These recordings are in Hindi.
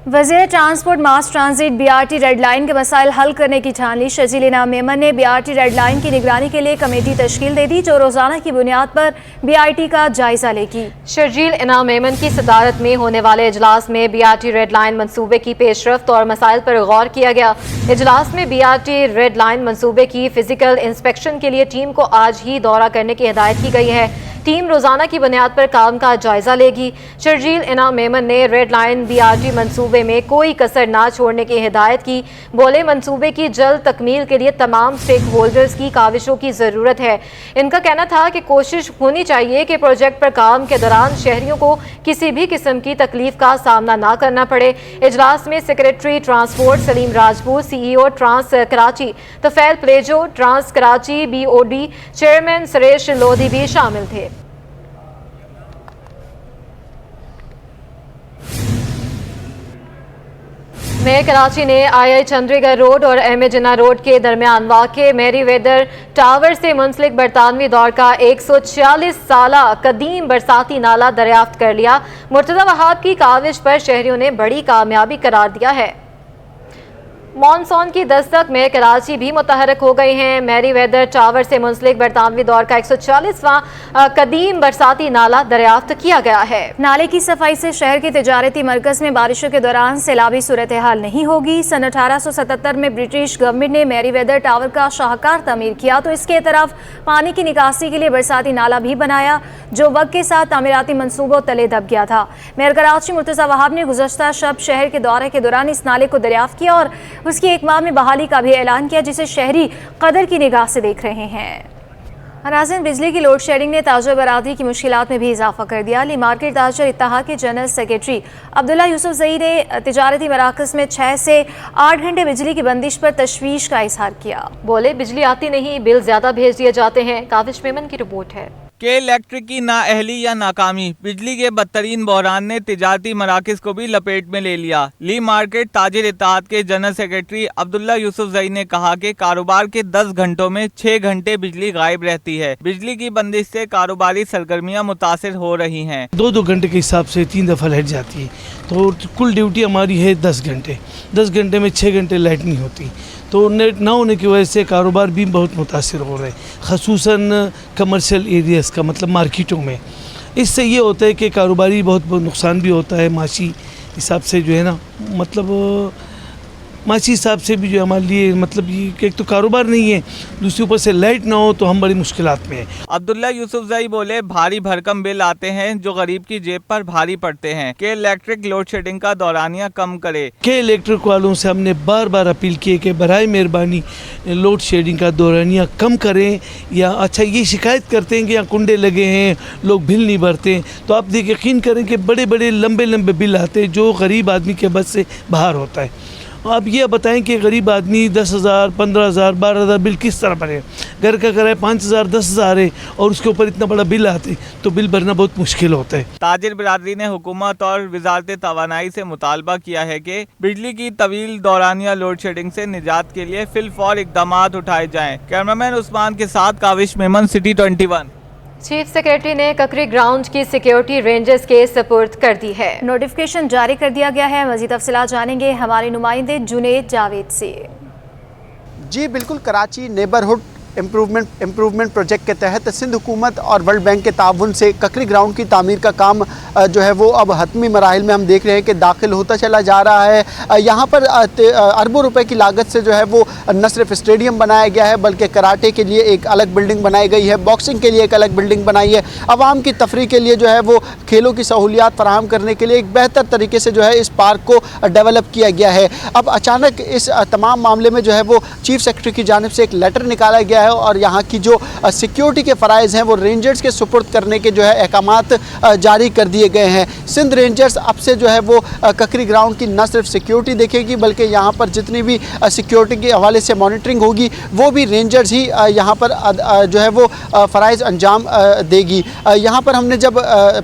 वज़ीर ट्रांसपोर्ट मास ट्रांजिट BRT रेड लाइन के मसाइल हल करने की ठान ली। शर्जील इनाम मेमन ने BRT रेड लाइन की निगरानी के लिए कमेटी तश्कील दे दी जो रोजाना की बुनियाद पर BRT का जायजा लेगी। शर्जील इनाम मेमन की सदारत में होने वाले इजलास में BRT रेड लाइन मनसूबे की पेशरफ्त और मसाइल पर गौर किया गया। इजलास में BRT रेड लाइन मनसूबे की फिजिकल इंस्पेक्शन के लिए टीम को आज ही दौरा करने की हिदायत की गई है। टीम रोजाना की बुनियाद पर काम का जायजा लेगी। शर्जील इनाम मेमन ने रेड लाइन BRT मंसूबे में कोई कसर ना छोड़ने की हिदायत की। बोले मंसूबे की जल्द तकमील के लिए तमाम स्टेक होल्डर्स की काविशों की ज़रूरत है। इनका कहना था कि कोशिश होनी चाहिए कि प्रोजेक्ट पर काम के दौरान शहरियों को किसी भी किस्म की तकलीफ का सामना ना करना पड़े। इजलास में secretary transport Salim Rajput, CEO trans Karachi Tufail Plejo, trans Karachi BOD chairman Suresh Lodhi भी शामिल थे। मेयर कराची ने II चंद्रीगढ़ रोड और MA जिन्ना रोड के दरमियान वाक़े मेरी वेदर टावर से मुंसलिक बरतानवी दौर का 146 साला कदीम बरसाती नाला दरियाफ्त कर लिया। मुर्तज़ा वहाब की काविश पर शहरियों ने बड़ी कामयाबी करार दिया है। मॉनसून की दस्तक में कराची भी मुतहरक हो गई हैं। मेरी वेदर टावर से मुंसलिक बरतानवी दौर का 146वां कदीम बरसाती नाला दरियाफ्त किया गया है। नाले की सफाई से शहर के तिजारती मरकज में बारिशों के दौरान सैलाबी सूरत हाल नहीं होगी। सन 1877 में ब्रिटिश गवर्नमेंट ने मेरी वेदर टावर का शाहकार तमीर किया तो इसके तरफ पानी की निकासी के लिए बरसाती नाला भी बनाया जो वक्त के साथ तामीराती मनसूबों तले दब गया था। मेयर कराची मुर्तज़ा वहाब ने गुज़श्ता शब शहर के दौरे के दौरान इस नाले को दरियाफ्त किया और उसकी एक माह में बहाली का भी ऐलान किया जिसे शहरी कदर की निगाह से देख रहे हैं। नाज़रीन, बिजली की लोड शेडिंग ने ताजर बरादरी की मुश्किलात में भी इजाफा कर दिया। ली मार्केट ताजर इत्तेहाद के जनरल सेक्रेटरी अब्दुल्ला यूसुफजई ने तिजारती मराकज़ में 6 से 8 घंटे बिजली की बंदिश पर तशवीश का इजहार किया। बोले बिजली आती नहीं, बिल ज्यादा भेज दिए जाते हैं। काविश मेमन की रिपोर्ट है। के इलेक्ट्रिक की नाअहली या नाकामी, बिजली के बदतरीन बहरान ने तिजारती मराकज़ को भी लपेट में ले लिया। ली मार्केट ताजिर इत्तेहाद के जनरल सेक्रेटरी अब्दुल्ला यूसुफजई ने कहा कि कारोबार के 10 घंटों में 6 घंटे बिजली गायब रहती है। बिजली की बंदिश से कारोबारी सरगर्मियां मुतासिर हो रही हैं। 2-2 घंटे के हिसाब से 3 दफ़ा लाइट जाती है तो कुल ड्यूटी हमारी है 10 घंटे। 10 घंटे में 6 घंटे लाइट नहीं होती तो नेट ना होने की वजह से कारोबार भी बहुत मुतासिर हो रहे हैं, ख़ुसूसन कमर्शियल एरियाज़ का मतलब मार्केटों में। इससे ये होता है कि कारोबारी बहुत नुकसान भी होता है माशी हिसाब से जो है ना, मतलब माशी हिसाब से भी जो हमारे लिए मतलब ये एक तो कारोबार नहीं है, दूसरी ऊपर से लाइट ना हो तो हम बड़ी मुश्किलात में हैं। अब्दुल्ला यूसुफजई बोले भारी भरकम बिल आते हैं जो गरीब की जेब पर भारी पड़ते हैं। के इलेक्ट्रिक लोड शेडिंग का दौरानिया कम करे। के इलेक्ट्रिक वालों से हमने बार बार अपील की कि बराए मेहरबानी लोड शेडिंग का दौरानिया कम करें। या अच्छा ये शिकायत करते हैं कि यहाँ कुंडे लगे हैं, लोग बिल नहीं भरते, तो आप देखिए यकीन करें कि बड़े बड़े लंबे लंबे बिल आते हैं जो गरीब आदमी के बस से बाहर होता है। आप ये बताएं कि गरीब आदमी 10,000, 15,000, 12,000 बिल किस तरह भरे। घर का किराया 5,000, 10,000 है और उसके ऊपर इतना बड़ा बिल आते तो बिल भरना बहुत मुश्किल होता है। ताजिर बिरादरी ने हुकूमत और वजारत तवानाई से मुतालबा किया है कि बिजली की तवील दौरानिया लोड शेडिंग से निजात के लिए फिलफौर इक़दामात उठाए जाएँ। कैमरामैन उस्मान के साथ Kaavish Memon, city 21। Chief secretary ने ककरी ग्राउंड की सिक्योरिटी रेंजर्स के सपुर्द कर दी है। नोटिफिकेशन जारी कर दिया गया है। मज़ीद तफसीलात जानेंगे हमारे नुमाइंदे जुनेद जावेद से। जी बिल्कुल, कराची नेबरहुड इम्प्रूवमेंट प्रोजेक्ट के तहत सिंध हुकूमत और वर्ल्ड बैंक के ताउन से ककरी ग्राउंड की तामीर का काम जो है वो अब हतमी मराहिल में हम देख रहे हैं कि दाखिल होता चला जा रहा है। यहाँ पर अरबों रुपए की लागत से जो है वो न सिर्फ स्टेडियम बनाया गया है बल्कि कराटे के लिए एक अलग बिल्डिंग बनाई गई है, बॉक्सिंग के लिए एक अलग बिल्डिंग बनाई है। आवाम की तफरीह के लिए जो है वो खेलों की सहूलियात फराहम करने के लिए एक बेहतर तरीके से जो है इस पार्क को डेवलप किया गया है। अब अचानक इस तमाम मामले में जो है वो चीफ सेक्रेटरी की जानिब से एक लेटर निकाला गया है और यहाँ की जो सिक्योरिटी के फ़राइज़ हैं वो रेंजर्स के सुपुर्द करने के जो है अहकामात जारी कर दिए गए हैं। सिंध रेंजर्स अब से जो है वो ककरी ग्राउंड की न सिर्फ सिक्योरिटी देखेगी बल्कि यहाँ पर जितनी भी सिक्योरिटी के हवाले से मॉनिटरिंग होगी वो भी रेंजर्स ही यहाँ पर जो है वो फ़राइज़ अंजाम देगी। यहाँ पर हमने जब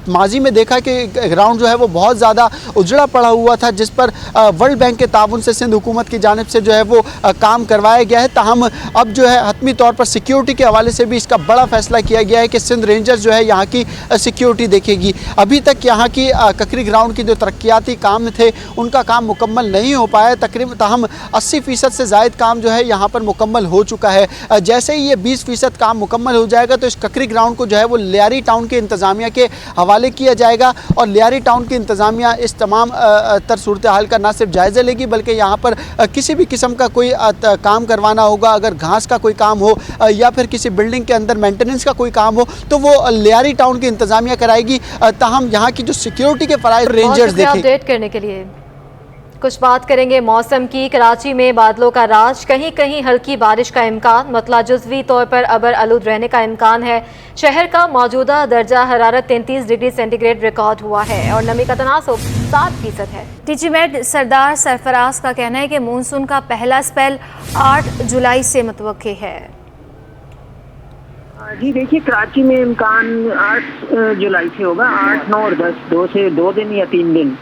माजी में देखा कि ग्राउंड जो है वो बहुत ज़्यादा उजड़ा पड़ा हुआ था जिस पर वर्ल्ड बैंक के ताउन से सिंध हुकूमत की जानिब से जो है वो काम करवाया गया है। ताहम अब जो है हतमी तौर पर सिक्योरिटी के हवाले से भी इसका बड़ा फैसला किया गया है कि सिंध रेंजर्स जो है यहाँ की सिक्योरिटी देखेगी। अभी तक तक यहाँ की ककरी ग्राउंड की जो तरक्याती काम थे उनका काम मुकम्मल नहीं हो पाया। तकरीबन ताहम 80% से ज़ायद काम जो है यहाँ पर मुकम्मल हो चुका है। जैसे ही ये 20% काम मुकम्मल हो जाएगा तो इस ककरी ग्राउंड को जो है वो लियारी टाउन के इंतज़ामिया के हवाले किया जाएगा और लियारी टाउन की इंतज़ामिया इस तमाम तर सूरत हाल का ना सिर्फ जायज़ा लेगी बल्कि यहाँ पर किसी भी किस्म का कोई काम करवाना होगा, अगर घास का कोई काम हो या फिर किसी बिल्डिंग के अंदर मेंटेनेंस का कोई काम हो तो वो लियारी टाउन की इंतज़ामिया कराएगी। ताहम यहाँ की जो सिक्योरिटी के फराइज रेंजर्स देखें। अपडेट करने के लिए कुछ बात करेंगे मौसम की। कराची में बादलों का राज, कहीं कहीं हल्की बारिश का इम्कान, मतला जुज़वी तौर पर अबर आलूद रहने का इम्कान है। शहर का मौजूदा दर्जा हरारत 33 डिग्री सेंटीग्रेड रिकॉर्ड हुआ है और नमी का तनासुब 7% है। डीजी मेट सरदार सरफराज का कहना है कि मानसून का पहला स्पेल 8 जुलाई से मुतवक्के है। जी देखिए, कराची में इम्कान 8 जुलाई से होगा, 8, 9 और 10 2 दिन या 3 दिन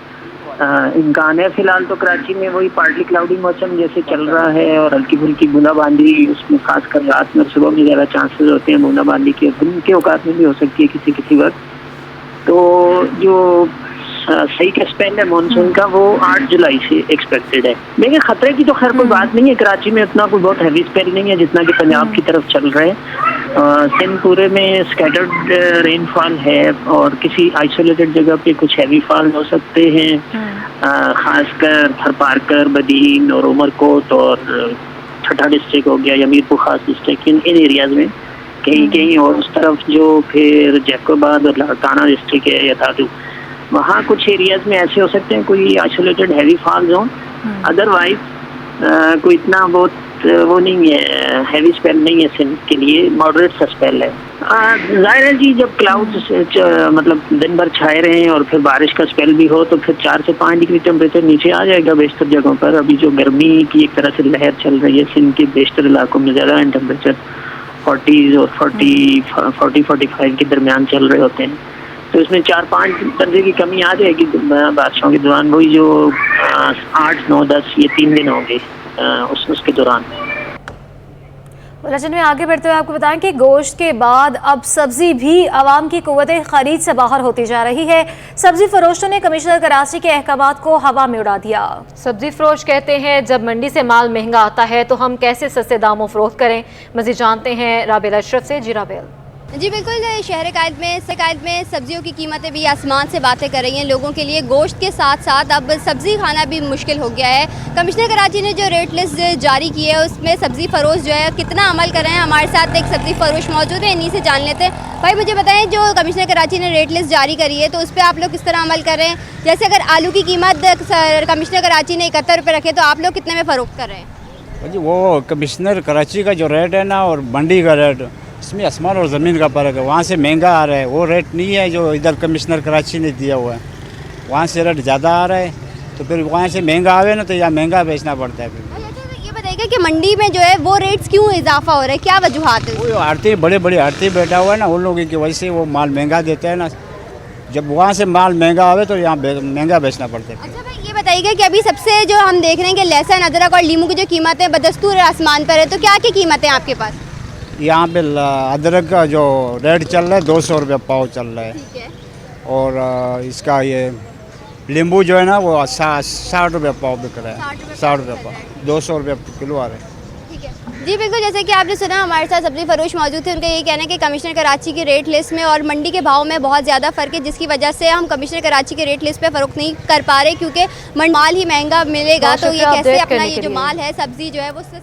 इम्कान है। फिलहाल तो कराची में वही पार्टली क्लाउडी मौसम जैसे चल रहा है और हल्की फुल्की बूंदाबांदी, उसमें खासकर रात में सुबह में ज़्यादा चांसेस होते हैं बूंदाबांदी के, दिन के औकात में भी हो सकती है किसी वक्त। तो जो सही का स्पेल है मानसून का वो 8 जुलाई से एक्सपेक्टेड है। देखिए खतरे की तो खैर कोई बात नहीं है, कराची में इतना कोई बहुत हैवी स्पेल नहीं है जितना कि पंजाब की तरफ चल रहा है। सिंध पूरे में स्कैटर्ड रेनफॉल है और किसी आइसोलेटेड जगह पे कुछ हैवी फॉल हो सकते हैं, खासकर थरपारकर, बदीन और उमरकोट और ठट्ठा डिस्ट्रिक्ट हो गया या मीरपुर खास डिस्ट्रिक्ट, इन एरियाज में कहीं और उस तरफ जो फिर जैकोबाद और लाड़काना डिस्ट्रिक्ट है या दादू, वहाँ कुछ एरियाज में ऐसे हो सकते हैं कोई आइसोलेटेड हैवी फॉल्स हो। अदरवाइज कोई इतना बहुत वो नहीं है, हैवी स्पेल नहीं है सिंध के लिए, मॉडरेट सा स्पेल है। जाहिर है जी, जब क्लाउड्स मतलब दिन भर छाए रहे और फिर बारिश का स्पेल भी हो तो फिर 4 से 5 डिग्री टेम्परेचर नीचे आ जाएगा बेशतर जगहों पर। अभी जो गर्मी की एक तरह से लहर चल रही है सिंध के बेशतर इलाकों में, ज़्यादा है टेम्परेचर 40 और 40-45 के दरमियान चल रहे होते हैं, तो इसमें 4-5 दर्जे की कमी आ जाएगी बारिशों के दौरान। वही जो 8, 9, 10 ये 3 दिन होंगे उसके दौरान। बुलेटिन में आगे बढ़ते हुए आपको बताएं कि गोश्त के बाद अब सब्जी भी आवाम की कुव्वत खरीद से बाहर होती जा रही है। सब्जी फरोशों ने कमिश्नर कराची के अहकामात को हवा में उड़ा दिया। सब्जी फरोश कहते हैं जब मंडी से माल महंगा आता है तो हम कैसे सस्ते दामों फरोख्त करें। मज़ीद जानते हैं राबेल अशरफ से। जी राबेल। जी बिल्कुल, शहर कायद में सब्जियों की कीमतें भी आसमान से बातें कर रही हैं। लोगों के लिए गोश्त के साथ साथ अब सब्ज़ी खाना भी मुश्किल हो गया है। कमिश्नर कराची ने जो रेट लिस्ट जारी की है उसमें सब्ज़ी फरोश जो है कितना अमल कर रहे हैं। हमारे साथ एक सब्ज़ी फरोश मौजूद है, इन्हीं से जान लेते हैं। भाई मुझे बताएं, जो कमिश्नर कराची ने रेट लिस्ट जारी करी है तो उस पर आप लोग किस तरह अमल कर रहे हैं? जैसे अगर आलू की कीमत कमिश्नर कराची ने 71 रुपये रखे तो आप लोग कितने में फ़रोख्त कर रहे हैं? जी वो कमिश्नर कराची का जो रेट है ना और मंडी का रेट, इसमें आसमान और ज़मीन का फ़र्क है। वहाँ से महंगा आ रहा है, वो रेट नहीं है जो इधर कमिश्नर कराची ने दिया हुआ है। वहाँ से रेट ज़्यादा आ रहा है तो फिर वहाँ से महंगा आवे ना तो यहाँ महंगा बेचना पड़ता है। फिर ये बताइएगा कि मंडी में जो है वो रेट्स क्यों इजाफा हो रहा है, क्या वजूहात है? वो आड़ती बड़े आड़ती बैठा हुआ है ना, उन लोगों की वजह से वो माल महंगा देते हैं ना। जब वहाँ से माल महंगा आवे तो यहाँ महंगा बेचना पड़ता है। अच्छा भाई ये बताइएगा कि अभी सबसे जो हम देख रहे हैं कि लहसुन, अदरक और लीमू की जो कीमतें बदस्तूर आसमान पर है, तो क्या क्या कीमतें हैं आपके पास? यहाँ पे अदरक का जो रेट चल रहा है 200 रुपये पाव चल रहा है। ठीक है। और इसका ये नींबू जो है ना वो 60 रुपये पाव बिक रहा है। 60 रुपये पाव, 200 रुपये किलो आ रहे हैं। ठीक है जी बिल्कुल, जैसे कि आपने सुना हमारे साथ सब्जी फरोश मौजूद थे। उनका ये कहना है कि कमिश्नर कराची की रेट लिस्ट में और मंडी के भाव में बहुत ज़्यादा फ़र्क है, जिसकी वजह से हम कमिश्नर कराची के रेट लिस्ट पे फ़रोख्त नहीं कर पा रहे क्योंकि माल ही महंगा मिलेगा। तो ये कैसे अपना ये जो माल है सब्ज़ी जो है वो